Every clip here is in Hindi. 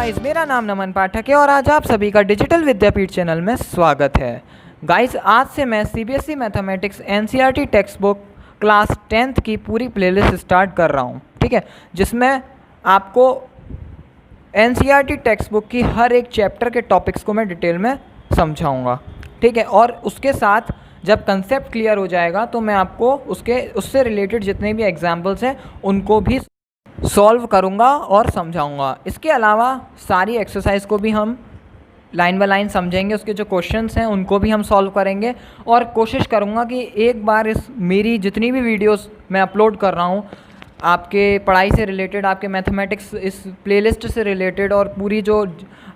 गाइस, मेरा नाम नमन पाठक है और आज आप सभी का डिजिटल विद्यापीठ चैनल में स्वागत है। गाइस, आज से मैं CBSE mathematics NCERT text book class 10th की पूरी प्लेलिस्ट स्टार्ट कर रहा हूँ, ठीक है, जिसमें आपको एनसीईआरटी टेक्स्ट बुक की हर एक चैप्टर के टॉपिक्स को मैं डिटेल में समझाऊँगा, ठीक है। और उसके साथ जब कंसेप्ट क्लियर हो जाएगा तो मैं आपको उससे रिलेटेड जितने भी एग्जाम्पल्स हैं उनको भी सॉल्व करूँगा और समझाऊँगा। इसके अलावा सारी एक्सरसाइज को भी हम लाइन बाय लाइन समझेंगे, उसके जो क्वेश्चंस हैं उनको भी हम सॉल्व करेंगे और कोशिश करूँगा कि एक बार इस मेरी जितनी भी वीडियोस मैं अपलोड कर रहा हूँ आपके पढ़ाई से रिलेटेड, आपके मैथमेटिक्स इस प्लेलिस्ट से रिलेटेड और पूरी जो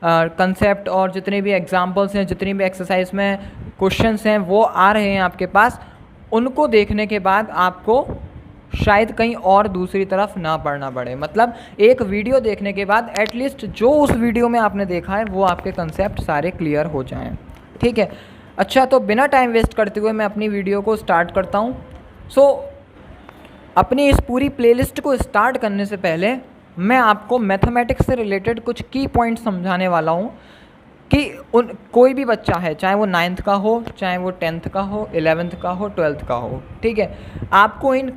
कंसेप्ट और जितने भी एग्जांपल्स हैं, जितनी भी एक्सरसाइज में क्वेश्चंस हैं वो आ रहे हैं आपके पास, उनको देखने के बाद आपको शायद कहीं और दूसरी तरफ ना पढ़ना पड़े। मतलब एक वीडियो देखने के बाद एटलीस्ट जो उस वीडियो में आपने देखा है वो आपके कंसेप्ट सारे क्लियर हो जाएं, ठीक है। अच्छा, तो बिना टाइम वेस्ट करते हुए मैं अपनी वीडियो को स्टार्ट करता हूँ। अपनी इस पूरी प्लेलिस्ट को स्टार्ट करने से पहले मैं आपको मैथमेटिक्स से रिलेटेड कुछ की पॉइंट्स समझाने वाला हूँ कि कोई भी बच्चा है, चाहे वो 9th का हो, चाहे वो 10th का हो, 11th का हो, 12th का हो, ठीक है, आपको इन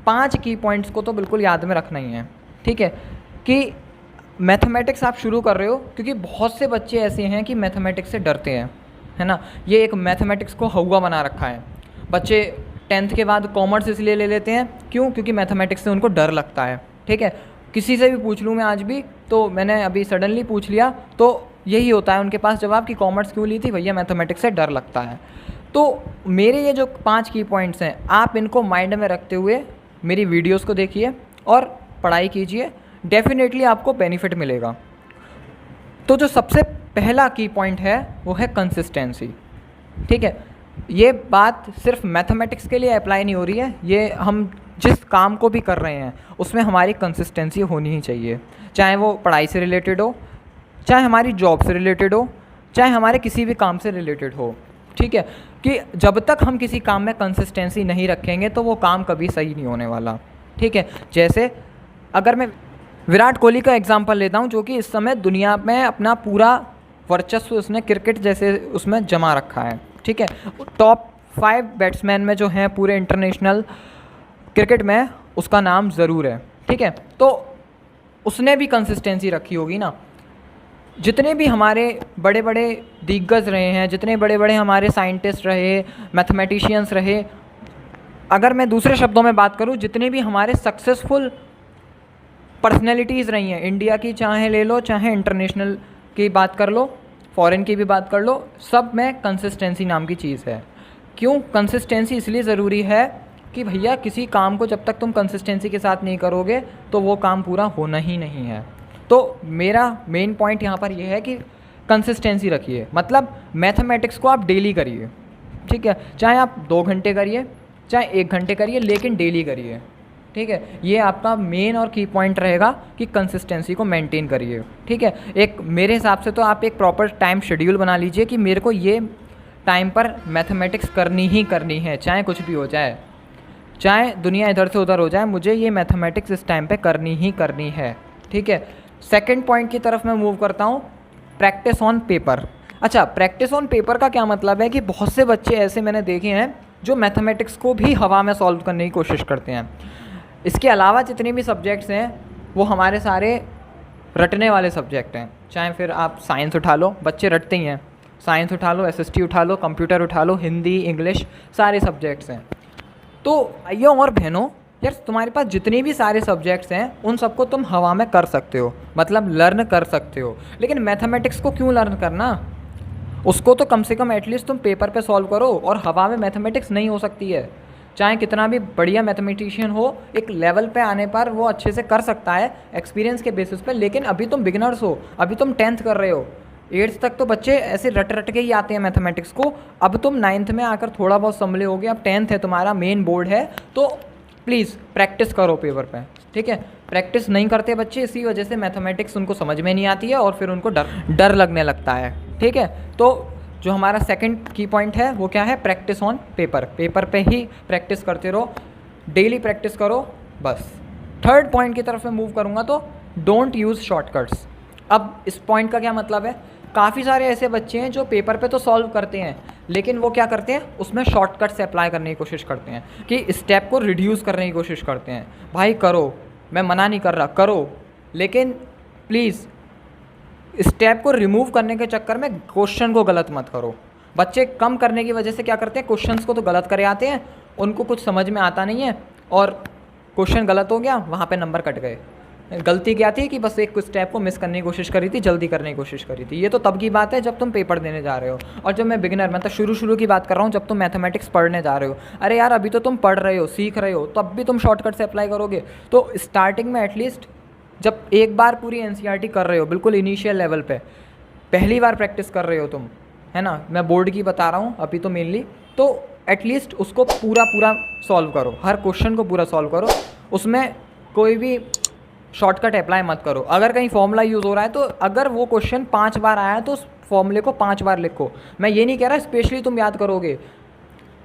5 की पॉइंट्स को तो बिल्कुल याद में रखना ही है, ठीक है। कि मैथमेटिक्स आप शुरू कर रहे हो, क्योंकि बहुत से बच्चे ऐसे हैं कि मैथमेटिक्स से डरते हैं, है ना। ये एक मैथमेटिक्स को हौवा बना रखा है। बच्चे 10th के बाद कॉमर्स इसलिए ले लेते हैं, क्यों? क्योंकि मैथमेटिक्स से उनको डर लगता है, ठीक है। किसी से भी पूछ लूँ मैं आज भी, तो मैंने अभी सडनली पूछ लिया तो यही होता है उनके पास जवाब कि कॉमर्स क्यों ली थी? भैया मैथमेटिक्स से डर लगता है। तो मेरे ये जो 5 की पॉइंट्स हैं, आप इनको माइंड में रखते हुए मेरी वीडियोस को देखिए और पढ़ाई कीजिए, डेफिनेटली आपको बेनिफिट मिलेगा। तो जो सबसे पहला की पॉइंट है वो है कंसिस्टेंसी, ठीक है। ये बात सिर्फ मैथमेटिक्स के लिए अप्लाई नहीं हो रही है, ये हम जिस काम को भी कर रहे हैं उसमें हमारी कंसिस्टेंसी होनी ही चाहिए, चाहे वो पढ़ाई से रिलेटेड हो, चाहे हमारी जॉब से रिलेटेड हो, चाहे हमारे किसी भी काम से रिलेटेड हो, ठीक है। कि जब तक हम किसी काम में कंसिस्टेंसी नहीं रखेंगे तो वो काम कभी सही नहीं होने वाला, ठीक है। जैसे अगर मैं विराट कोहली का एग्जांपल लेता हूँ, जो कि इस समय दुनिया में अपना पूरा वर्चस्व उसने क्रिकेट जैसे उसमें जमा रखा है, ठीक है। टॉप 5 बैट्समैन में जो हैं पूरे इंटरनेशनल क्रिकेट में उसका नाम ज़रूर है, ठीक है। तो उसने भी कंसिस्टेंसी रखी होगी ना। जितने भी हमारे बड़े बड़े दिग्गज रहे हैं, जितने बड़े बड़े हमारे साइंटिस्ट रहे, मैथमेटिशियंस रहे, अगर मैं दूसरे शब्दों में बात करूं, जितने भी हमारे सक्सेसफुल पर्सनैलिटीज़ रही हैं इंडिया की, चाहे ले लो, चाहे इंटरनेशनल की बात कर लो, फॉरेन की भी बात कर लो, सब में कंसिस्टेंसी नाम की चीज़ है। क्यों कंसिस्टेंसी इसलिए ज़रूरी है कि भैया किसी काम को जब तक तुम कंसिस्टेंसी के साथ नहीं करोगे तो वो काम पूरा होना ही नहीं है। तो मेरा मेन पॉइंट यहाँ पर यह है कि कंसिस्टेंसी रखिए। मतलब मैथमेटिक्स को आप डेली करिए, ठीक है। चाहे आप 2 घंटे करिए, चाहे 1 घंटे करिए, लेकिन डेली करिए, ठीक है। ये आपका मेन और की पॉइंट रहेगा कि कंसिस्टेंसी को मेंटेन करिए, ठीक है। एक मेरे हिसाब से तो आप एक प्रॉपर टाइम शेड्यूल बना लीजिए कि मेरे को ये टाइम पर मैथमेटिक्स करनी ही करनी है, चाहे कुछ भी हो जाए, चाहे दुनिया इधर से उधर हो जाए, मुझे ये मैथमेटिक्स इस टाइम पे करनी ही करनी है, ठीक है। सेकंड पॉइंट की तरफ मैं मूव करता हूँ, प्रैक्टिस ऑन पेपर। अच्छा, प्रैक्टिस ऑन पेपर का क्या मतलब है कि बहुत से बच्चे ऐसे मैंने देखे हैं जो मैथमेटिक्स को भी हवा में सॉल्व करने की कोशिश करते हैं। इसके अलावा जितने भी सब्जेक्ट्स हैं वो हमारे सारे रटने वाले सब्जेक्ट हैं। चाहे फिर आप साइंस उठा लो, बच्चे रटते ही हैं, साइंस उठा लो, SST उठा लो, कंप्यूटर उठा लो, हिंदी, इंग्लिश, सारे सब्जेक्ट्स हैं। तो भाइयों और बहनों, यार तुम्हारे पास जितने भी सारे सब्जेक्ट्स हैं उन सबको तुम हवा में कर सकते हो, मतलब लर्न कर सकते हो, लेकिन मैथमेटिक्स को क्यों लर्न करना? उसको तो कम से कम एटलीस्ट तुम पेपर पे सॉल्व करो। और हवा में मैथमेटिक्स नहीं हो सकती है, चाहे कितना भी बढ़िया मैथमेटिशियन हो, एक लेवल पे आने पर वो अच्छे से कर सकता है एक्सपीरियंस के बेसिस पे, लेकिन अभी तुम बिगिनर्स हो, अभी तुम 10th कर रहे हो, 8th तक तो बच्चे ऐसे रट रट के ही आते हैं मैथमेटिक्स को। अब तुम 9th में आकर थोड़ा बहुत संभले होगे, अब 10th है, तुम्हारा मेन बोर्ड है, तो प्लीज़ प्रैक्टिस करो पेपर पे, ठीक है। प्रैक्टिस नहीं करते बच्चे, इसी वजह से मैथमेटिक्स उनको समझ में नहीं आती है और फिर उनको डर लगने लगता है, ठीक है। तो जो हमारा सेकंड की पॉइंट है वो क्या है? Practice on paper. पेपर पे ही प्रैक्टिस करते रहो, डेली प्रैक्टिस करो, बस। थर्ड पॉइंट की तरफ मैं मूव करूँगा तो डोंट यूज़ शॉर्टकट्स। अब इस पॉइंट का क्या मतलब है, काफ़ी सारे ऐसे बच्चे हैं जो पेपर पे तो सॉल्व करते हैं, लेकिन वो क्या करते हैं, उसमें शॉर्टकट से अप्लाई करने की कोशिश करते हैं कि स्टेप को रिड्यूस करने की कोशिश करते हैं। भाई करो, मैं मना नहीं कर रहा, करो, लेकिन प्लीज़ स्टेप को रिमूव करने के चक्कर में क्वेश्चन को गलत मत करो। बच्चे कम करने की वजह से क्या करते हैं, क्वेश्चंस को तो गलत करे आते हैं, उनको कुछ समझ में आता नहीं है और क्वेश्चन गलत हो गया, वहाँ पे नंबर कट गए। गलती क्या थी कि बस एक स्टेप को मिस करने की कोशिश करी थी, जल्दी करने की कोशिश करी थी। ये तो तब की बात है जब तुम पेपर देने जा रहे हो, और जब मैं बिगिनर मतलब शुरू की बात कर रहा हूँ, जब तुम मैथमेटिक्स पढ़ने जा रहे हो। अरे यार अभी तो तुम पढ़ रहे हो, सीख रहे हो, तब भी तुम शॉर्टकट से अप्लाई करोगे। तो स्टार्टिंग में एटलीस्ट जब एक बार पूरी एनसीईआरटी कर रहे हो, बिल्कुल इनिशियल लेवल पे पहली बार प्रैक्टिस कर रहे हो तुम, है ना, मैं बोर्ड की बता रहा हूँ अभी तो मेनली, तो एटलीस्ट उसको पूरा सॉल्व करो, हर क्वेश्चन को पूरा सॉल्व करो, उसमें कोई भी शॉर्टकट अप्लाई मत करो। अगर कहीं फॉर्मूला यूज़ हो रहा है तो अगर वो क्वेश्चन 5 बार आया है तो उस फॉर्मूले को 5 बार लिखो। मैं ये नहीं कह रहा स्पेशली तुम याद करोगे,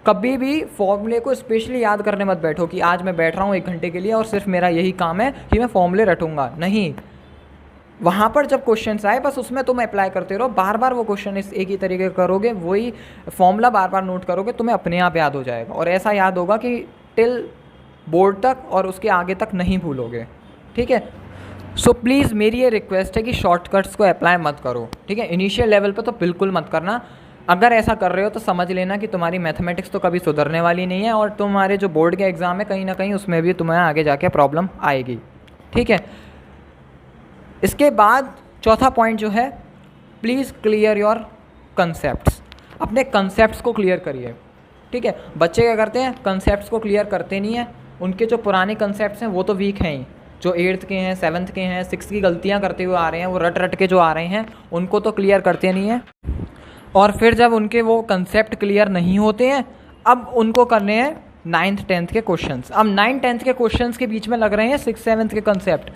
कभी भी फॉर्मूले को स्पेशली याद करने मत बैठो कि आज मैं बैठ रहा हूँ 1 घंटे के लिए और सिर्फ मेरा यही काम है कि मैं फॉर्मूले रटूंगा। नहीं, वहाँ पर जब क्वेश्चंस आए बस उसमें तुम अप्लाई करते रहो, बार बार वो क्वेश्चन इस एक ही तरीके करोगे, वही फॉर्मूला बार बार नोट करोगे, तुम्हें अपने आप याद हो जाएगा और ऐसा याद होगा कि टिल बोर्ड तक और उसके आगे तक नहीं भूलोगे। ठीक है, सो प्लीज़ मेरी ये रिक्वेस्ट है कि शॉर्टकट्स को अप्लाई मत करो। ठीक है, इनिशियल लेवल पे तो बिल्कुल मत करना। अगर ऐसा कर रहे हो तो समझ लेना कि तुम्हारी मैथमेटिक्स तो कभी सुधरने वाली नहीं है और तुम्हारे जो बोर्ड के एग्ज़ाम है कहीं ना कहीं उसमें भी तुम्हें आगे जाके प्रॉब्लम आएगी। ठीक है, इसके बाद चौथा पॉइंट जो है, प्लीज़ क्लियर योर कंसेप्ट्स। अपने कंसेप्ट्स को क्लियर करिए। ठीक है, बच्चे क्या करते हैं, कंसेप्ट्स को क्लियर करते नहीं हैं, उनके जो पुराने कंसेप्ट्स हैं वो तो वीक हैं ही, जो 8th के हैं, 7th के हैं, 6th की गलतियां करते हुए आ रहे हैं, वो रट के जो आ रहे हैं उनको तो क्लियर करते नहीं हैं। और फिर जब उनके वो कंसेप्ट क्लियर नहीं होते हैं, अब उनको करने हैं 9th 10th के क्वेश्चंस। अब 9th 10th के क्वेश्चंस के बीच में लग रहे हैं 6th 7th के कंसेप्ट,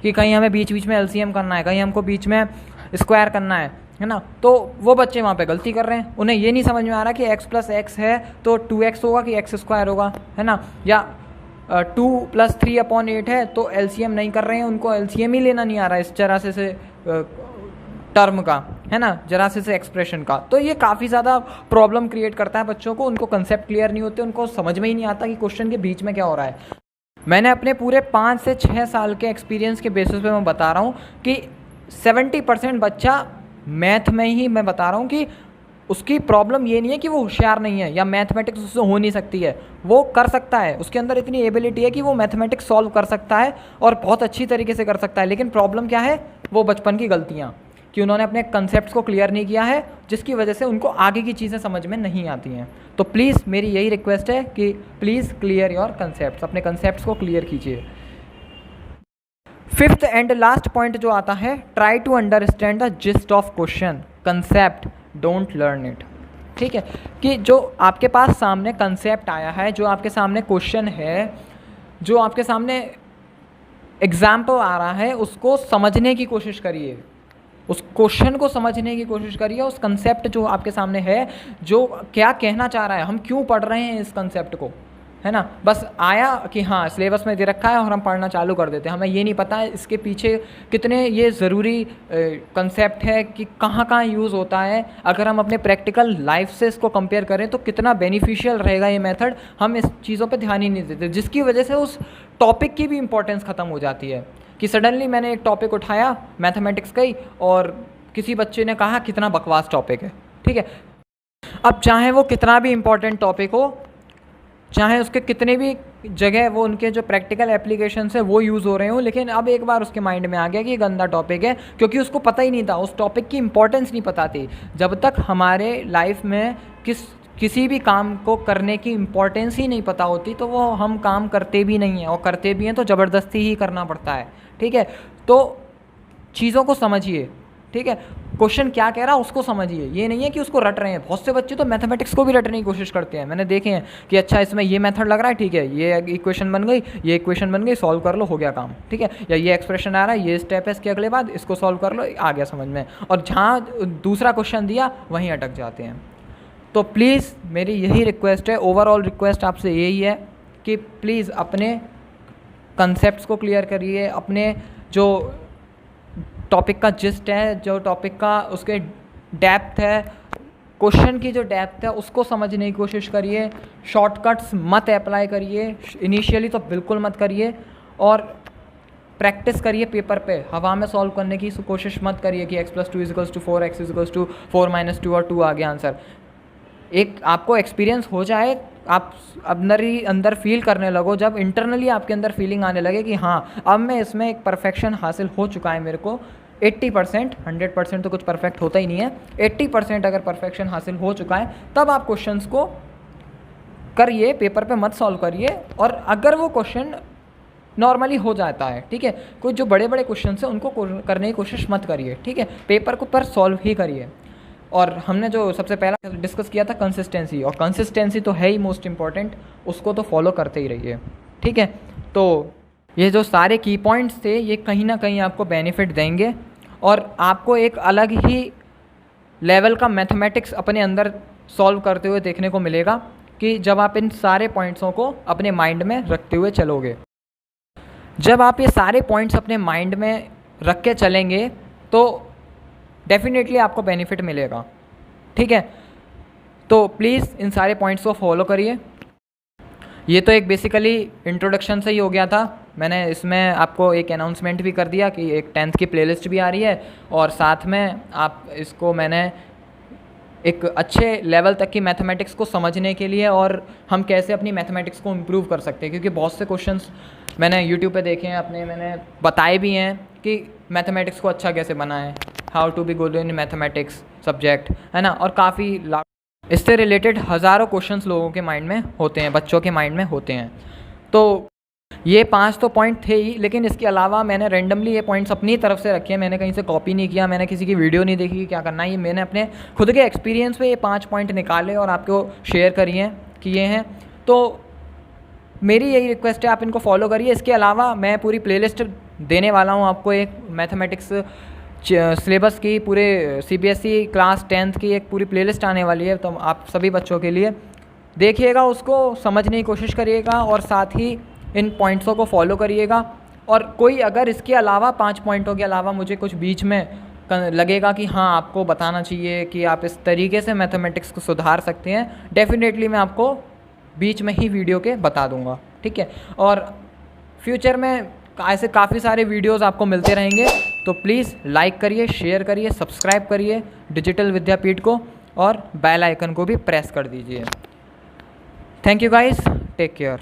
कि कहीं हमें बीच में एलसीएम करना है, कहीं हमको बीच में स्क्वायर करना है ना, तो वो बच्चे वहाँ पे गलती कर रहे हैं। उन्हें ये नहीं समझ में आ रहा कि x + x है तो 2x होगा कि x² होगा, है ना, या 2 + 3/8 है तो एलसीएम नहीं कर रहे हैं, उनको एलसीएम ही लेना नहीं आ रहा है इस जरा से टर्म का, है ना, जरा से एक्सप्रेशन का। तो ये काफ़ी ज़्यादा प्रॉब्लम क्रिएट करता है बच्चों को, उनको कंसेप्ट क्लियर नहीं होते, उनको समझ में ही नहीं आता कि क्वेश्चन के बीच में क्या हो रहा है। मैंने अपने पूरे 5 से 6 साल के एक्सपीरियंस के बेसिस पे मैं बता रहा हूँ कि 70% बच्चा मैथ में ही, मैं बता रहा हूँ कि उसकी प्रॉब्लम ये नहीं है कि वो होशियार नहीं है या मैथमेटिक्स उससे हो नहीं सकती है, वो कर सकता है, उसके अंदर इतनी एबिलिटी है कि वो मैथमेटिक्स सॉल्व कर सकता है और बहुत अच्छी तरीके से कर सकता है। लेकिन प्रॉब्लम क्या है, वो बचपन की गलतियाँ, कि उन्होंने अपने कंसेप्ट्स को क्लियर नहीं किया है, जिसकी वजह से उनको आगे की चीज़ें समझ में नहीं आती हैं। तो प्लीज़ मेरी यही रिक्वेस्ट है कि प्लीज़ क्लियर योर कंसेप्ट्स, अपने कंसेप्ट्स को क्लियर कीजिए। 5th एंड लास्ट पॉइंट जो आता है, try to understand the gist of question, concept, don't learn it. ठीक है, कि जो आपके पास सामने कंसेप्ट आया है, जो आपके सामने क्वेश्चन है, जो आपके सामने एग्जाम्पल आ रहा है, उसको समझने की कोशिश करिए, उस क्वेश्चन को समझने की कोशिश करिए, उस कंसेप्ट जो आपके सामने है, जो क्या कहना चाह रहा है, हम क्यों पढ़ रहे हैं इस कंसेप्ट को, है ना। बस आया कि हाँ सिलेबस में दे रखा है और हम पढ़ना चालू कर देते हैं, हमें ये नहीं पता है इसके पीछे कितने ये ज़रूरी कंसेप्ट है, कि कहाँ यूज़ होता है। अगर हम अपने प्रैक्टिकल लाइफ से इसको कंपेयर करें तो कितना बेनिफिशियल रहेगा ये मेथड, हम इस चीज़ों पे ध्यान ही नहीं देते, जिसकी वजह से उस टॉपिक की भी इम्पोर्टेंस ख़त्म हो जाती है। कि सडनली मैंने एक टॉपिक उठाया मैथमेटिक्स का ही और किसी बच्चे ने कहा कितना बकवास टॉपिक है। ठीक है, अब चाहे वो कितना भी इम्पोर्टेंट टॉपिक हो, चाहे उसके कितने भी जगह वो उनके जो प्रैक्टिकल एप्लीकेशन है वो यूज़ हो रहे हो, लेकिन अब एक बार उसके माइंड में आ गया कि ये गंदा टॉपिक है, क्योंकि उसको पता ही नहीं था, उस टॉपिक की इंपॉर्टेंस नहीं पता थी। जब तक हमारे लाइफ में किसी भी काम को करने की इम्पोर्टेंस ही नहीं पता होती तो वो हम काम करते भी नहीं हैं, और करते भी हैं तो ज़बरदस्ती ही करना पड़ता है। ठीक है, तो चीज़ों को समझिए। ठीक है, क्वेश्चन क्या कह रहा है उसको समझिए, ये नहीं है कि उसको रट रहे हैं। बहुत से बच्चे तो मैथमेटिक्स को भी रटने की कोशिश करते हैं, मैंने देखे हैं कि अच्छा इसमें ये मेथड लग रहा है, ठीक है ये इक्वेशन बन गई, ये इक्वेशन बन गई, सॉल्व कर लो, हो गया काम। ठीक है, या ये एक्सप्रेशन आ रहा है, ये स्टेप है इसके अगले बाद, इसको सॉल्व कर लो, आ गया समझ में, और जहाँ दूसरा क्वेश्चन दिया वहीं अटक जाते हैं। तो प्लीज़ मेरी यही रिक्वेस्ट है, ओवरऑल रिक्वेस्ट आपसे यही है कि प्लीज़ अपने कंसेप्ट्स को क्लियर करिए, अपने जो टॉपिक का जिस्ट है, जो टॉपिक का उसके डेप्थ है, क्वेश्चन की जो डेप्थ है उसको समझने की कोशिश करिए। शॉर्टकट्स मत अप्लाई करिए, इनिशियली तो बिल्कुल मत करिए, और प्रैक्टिस करिए पेपर पे। हवा में सॉल्व करने की कोशिश मत करिए कि x+2 = 4, x = 4 - 2 और 2 आ गया आंसर। एक आपको एक्सपीरियंस हो जाए, आप अंदर ही अंदर फील करने लगो, जब इंटरनली आपके अंदर फीलिंग आने लगे कि हाँ अब मैं इसमें एक परफेक्शन हासिल हो चुका है मेरे को, 80%, 100% तो कुछ परफेक्ट होता ही नहीं है, 80% अगर परफेक्शन हासिल हो चुका है, तब आप क्वेश्चंस को करिए, पेपर पे मत सॉल्व करिए। और अगर वो क्वेश्चन नॉर्मली हो जाता है, ठीक है, कुछ जो बड़े बड़े क्वेश्चन हैं उनको करने की कोशिश मत करिए, ठीक है, पेपर को पर सॉल्व ही करिए। और हमने जो सबसे पहला डिस्कस किया था कंसिस्टेंसी, और कंसिस्टेंसी तो है ही मोस्ट इम्पॉर्टेंट, उसको तो फॉलो करते ही रहिए, ठीक है। तो ये जो सारे की पॉइंट्स थे ये कहीं ना कहीं आपको बेनिफिट देंगे, और आपको एक अलग ही लेवल का मैथमेटिक्स अपने अंदर सॉल्व करते हुए देखने को मिलेगा, कि जब आप इन सारे पॉइंट्सों को अपने माइंड में रखते हुए चलोगे। जब आप ये सारे पॉइंट्स अपने माइंड में रख के चलेंगे तो डेफिनेटली आपको बेनिफिट मिलेगा, ठीक है। तो प्लीज़ इन सारे पॉइंट्स को फॉलो करिए। ये तो एक बेसिकली इंट्रोडक्शन से ही हो गया था, मैंने इसमें आपको एक अनाउंसमेंट भी कर दिया कि एक 10th की प्लेलिस्ट भी आ रही है, और साथ में आप इसको मैंने एक अच्छे लेवल तक की मैथमेटिक्स को समझने के लिए, और हम कैसे अपनी मैथमेटिक्स को इम्प्रूव कर सकते हैं, क्योंकि बहुत से क्वेश्चंस मैंने यूट्यूब पे देखे हैं, अपने मैंने बताए भी हैं कि मैथमेटिक्स को अच्छा कैसे बनाएं, how to be good in mathematics subject, है ना। और काफ़ी इससे रिलेटेड हज़ारों क्वेश्चंस लोगों के माइंड में होते हैं, बच्चों के माइंड में होते हैं। तो ये 5 तो पॉइंट थे ही, लेकिन इसके अलावा मैंने रैंडमली ये पॉइंट्स अपनी तरफ से रखे हैं, मैंने कहीं से कॉपी नहीं किया, मैंने किसी की वीडियो नहीं देखी कि क्या करना है, ये मैंने अपने खुद के एक्सपीरियंस पे ये 5 पॉइंट निकाले और आपको शेयर करिए हैं कि ये हैं। तो मेरी यही रिक्वेस्ट है, आप इनको फॉलो करिए। इसके अलावा मैं पूरी प्लेलिस्ट देने वाला हूँ आपको, एक मैथमेटिक्स सिलेबस की, पूरे CBSE क्लास 10th की एक पूरी प्लेलिस्ट आने वाली है, तो आप सभी बच्चों के लिए देखिएगा, उसको समझने की कोशिश करिएगा, और साथ ही इन पॉइंट्सों को फॉलो करिएगा। और कोई अगर इसके अलावा 5 पॉइंटों के अलावा मुझे कुछ बीच में लगेगा कि हाँ आपको बताना चाहिए कि आप इस तरीके से मैथमेटिक्स को सुधार सकते हैं, डेफिनेटली मैं आपको बीच में ही वीडियो के बता दूंगा, ठीक है। और फ्यूचर में ऐसे काफ़ी सारे वीडियोस आपको मिलते रहेंगे, तो प्लीज़ लाइक करिए, शेयर करिए, सब्सक्राइब करिए डिजिटल विद्यापीठ को, और बेल आइकन को भी प्रेस कर दीजिए। Thank you guys, take care.